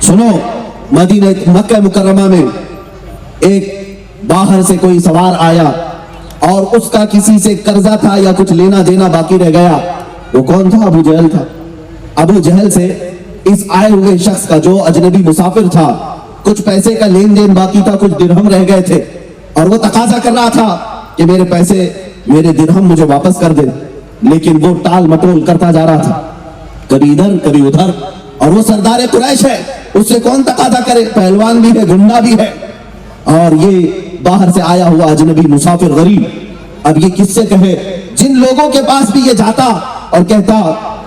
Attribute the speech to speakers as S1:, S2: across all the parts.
S1: سنو، مدینہ مکہ مکرمہ میں ایک باہر سے کوئی سوار آیا اور اس کا کسی سے قرضہ تھا یا کچھ لینا دینا باقی رہ گیا. وہ کون تھا؟ ابو جہل تھا. ابو جہل سے اس آئے ہوئے شخص کا جو اجنبی مسافر تھا کچھ پیسے کا لین دین باقی تھا، کچھ درہم رہ گئے تھے اور وہ تقاضا کر رہا تھا کہ میرے پیسے، میرے درہم مجھے واپس کر دے. لیکن وہ ٹال مٹول کرتا جا رہا تھا، کبھی ادھر کبھی ادھر. اور وہ سردار قریش ہے، اس سے کون تقاضا کرے؟ پہلوان بھی ہے، گنڈا بھی ہے، اور یہ باہر سے آیا ہوا اجنبی مسافر غریب. اب یہ کس سے کہے؟ جن لوگوں کے پاس بھی یہ جاتا اور کہتا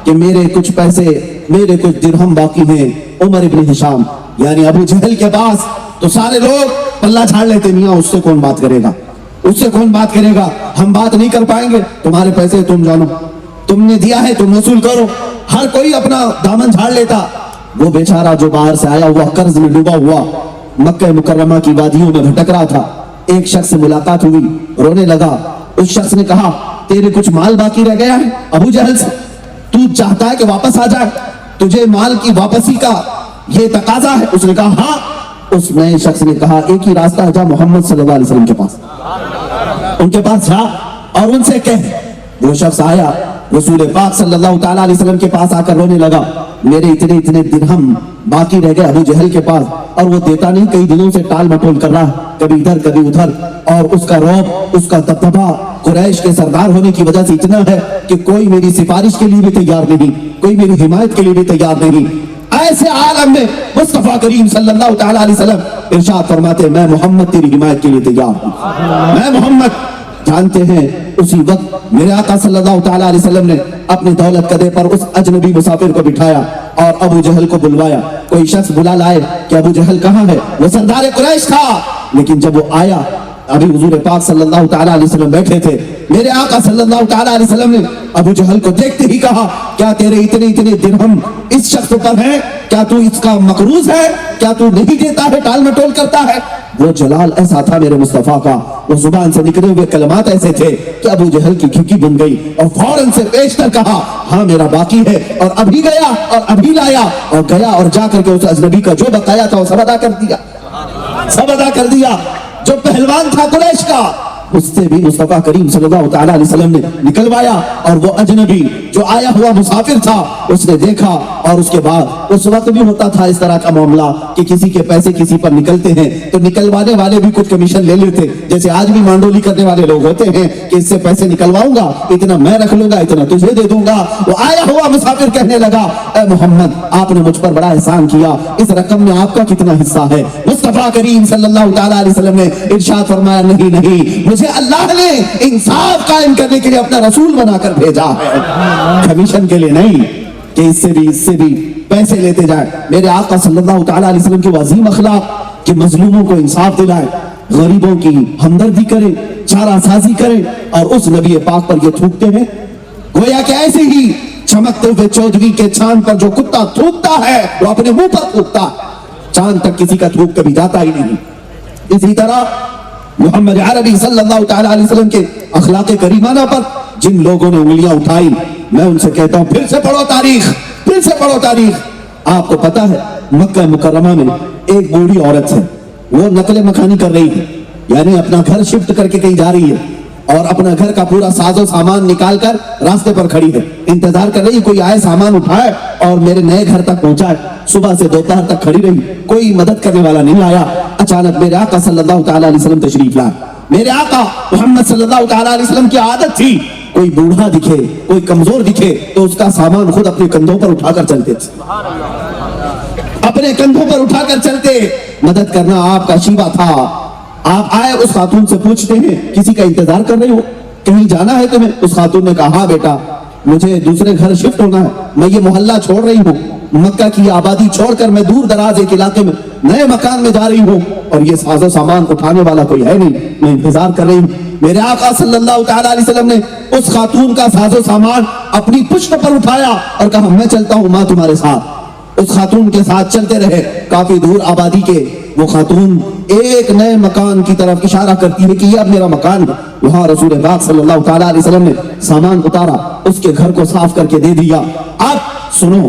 S1: کہ میرے کچھ پیسے، میرے کچھ درہم باقی ہیں، عمر ابن ہشام یعنی ابو جہل کے پاس، تو سارے لوگ پلہ جھاڑ لیتے، میاں اس سے کون بات کرے گا، اس سے کون بات کرے گا، ہم بات نہیں کر پائیں گے، تمہارے پیسے تم جانو، تم نے دیا ہے تم وصول کرو. ہر کوئی اپنا دامن جھاڑ لیتا. وہ بیچارہ جو باہر سے آیا ہوا قرض میں ڈوبا ہوا مکہ مکرمہ کی وادیوں میں بھٹک رہا تھا، ایک شخص سے ملاقات ہوئی، رونے لگا. اس شخص نے کہا تیرے کچھ مال باقی رہ گیا ہے ابو جہل سے، تو چاہتا ہے کہ واپس آ جائے، تجھے مال کی واپسی کا یہ تقاضا ہے؟ اس نے کہا ہاں. اس نئے شخص نے کہا ایک ہی راستہ ہے، جا محمد صلی اللہ علیہ وسلم کے پاس، ان کے پاس جا اور ان سے کہہ. وہ شخص آیا، رسول پاک صلی اللہ تعالیٰ علیہ وسلم کے پاس آ کر رونے لگا، میرے اتنے درہم باقی رہ گئے ابو جہل کے پاس، اور وہ دیتا نہیں، کئی دنوں سے ٹال مٹول کر رہا ہے، کبھی ادھر کبھی ادھر. اور اس کا رعب، اس کا دبدبہ قریش کے سردار ہونے کی وجہ سے اتنا ہے کہ کوئی میری سفارش کے لیے بھی تیار نہیں، کوئی میری حمایت کے لیے بھی تیار نہیں. ایسے عالم میں مصطفیٰ کریم صلی اللہ تعالیٰ علیہ وسلم ارشاد فرماتے میں محمد تیری حمایت کے لیے تیار ہوں، میں محمد. جانتے ہیں اسی وقت میرے آقا صلی اللہ تعالیٰ علیہ وسلم نے اپنے دولت قدے پر اس اجنبی مسافر کو بٹھایا اور ابو جہل کو بلوایا. کوئی شخص بلا لائے کہ ابو جہل کہاں ہے؟ وہ سردار قریش تھا. لیکن جب وہ آیا، ابھی حضور پاک صلی اللہ تعالیٰ علیہ وسلم بیٹھے تھے، میرے آقا صلی اللہ تعالیٰ علیہ وسلم نے ابو جہل کو دیکھتے ہی کہا کیا تیرے اتنے درہم اس شخص پر ہیں؟ کیا تو اس کا مقروض ہے؟ کیا تو نہیں دیتا ہے، ٹال مٹول کرتا ہے؟ وہ جلال ایسا تھا میرے مصطفیٰ کا، وہ زبان سے نکلے ہوئے کلمات ایسے تھے کہ ابو جہل کی کھکی بن گئی اور فوراً سے پیش کر کہا ہاں میرا باقی ہے. اور ابھی گیا اور ابھی لایا، اور گیا اور جا کر کے اس اجنبی کا جو بقایا تھا وہ سب ادا کر دیا، سب ادا کر دیا. جو پہلوان تھا قریش کا، اس سے بھی مصطفیٰ کریم صلی اللہ تعالیٰ علیہ وسلم نے نکلوایا. اور وہ اجنبی جو آیا ہوا مسافر تھا، اس نے دیکھا، اور اس کے بعد اس وقت بھی ہوتا تھا اس طرح کا معاملہ کہ کسی کے پیسے کسی پر نکلتے ہیں تو نکلوانے والے بھی کچھ کمیشن لے لیتے، جیسے آج بھی مانڈولی کرنے والے لوگ ہوتے ہیں کہ اس سے پیسے نکلواؤں گا، اتنا میں رکھ لوں گا، اتنا تجھے دے دوں گا. وہ آیا ہوا مسافر کہنے لگا اے محمد آپ نے مجھ پر بڑا احسان کیا، اس رقم میں آپ کا کتنا حصہ ہے؟ مصطفیٰ کریم صلی اللہ تعالیٰ علیہ وسلم نے ارشاد فرمایا نہیں، مجھے اللہ نے انصاف قائم کرنے کے لیے اپنا رسول بنا کر بھیجا ہے، کمیشن کے لیے نہیں کہ اس سے بھی پیسے لیتے جائیں. میرے آقا صلی اللہ تعالیٰ علیہ وسلم کے عظیم اخلاق کہ مظلوموں کو انصاف دلائے، غریبوں کی ہمدردی کرے، چارہ سازی کرے. اور اس نبی پاک پر یہ تھوکتے ہیں گویا کہ ایسے ہی چمکتے ہوئے چودھری کے چاند پر جو کتا تھوکتا ہے وہ اپنے منہ پر تھوکتا ہے، چاند تک کسی کا تھوک کبھی جاتا ہی نہیں. اسی طرح محمد عربی صلی اللہ تعالیٰ علیہ وسلم کے اخلاق کریمانہ پر جن لوگوں نے انگلیاں اٹھائی، میں ان سے کہتا ہوں پھر سے پڑھو تاریخ، پھر سے پڑھو تاریخ. آپ کو پتا ہے مکہ مکرمہ میں ایک بوڑھی عورت ہے، وہ نقل مکانی کر رہی ہے، یعنی اپنا گھر شفٹ کر کے کہیں جا رہی ہے اور اپنا گھر کا پورا ساز و سامان نکال کر راستے پر کھڑی ہے، انتظار کر رہی ہے کوئی آئے سامان اٹھائے اور میرے نئے گھر تک پہنچائے. صبح سے دوپہر تک کھڑی رہی، کوئی مدد کرنے والا نہیں آیا. اچانک میرے آقا صلی اللہ تعالیٰ علیہ وسلم تشریف لائے. میرے آقا محمد صلی اللہ تعالیٰ علیہ وسلم کی عادت تھی کوئی بوڑھا دکھے، کوئی کمزور دکھے تو اس کا سامان خود اپنے کندھوں پر اٹھا کر چلتے تھے، اپنے کندھوں پر اٹھا کر چلتے. مدد کرنا آپ کا شیوا تھا. آپ آئے اس خاتون سے پوچھتے ہیں کسی کا انتظار کر رہے ہو، کہیں جانا ہے تمہیں؟ اس خاتون نے کہا ہاں بیٹا مجھے دوسرے گھر شفٹ ہونا ہے، میں یہ محلہ چھوڑ رہی ہوں، مکہ کی آبادی چھوڑ کر میں دور دراز ایک علاقے میں نئے مکان میں جا رہی ہوں اور یہ ساز و سامان اٹھانے والا کوئی ہے نہیں، میں انتظار کر رہی ہوں. میرے آقا صلی اللہ تعالیٰ علیہ وسلم نے اس خاتون کا ساز و سامان اپنی پشت پر اٹھایا اور کہا میں چلتا ہوں ماں تمہارے ساتھ. اس خاتون کے ساتھ چلتے رہے. کافی دور آبادی کے وہ خاتون ایک نئے مکان کی طرف اشارہ کرتی ہے کہ یہ اب میرا مکان ہے. وہاں رسول پاک صلی اللہ تعالیٰ علیہ وسلم نے سامان اتارا، اس کے گھر کو صاف کر کے دے دیا. اب سنو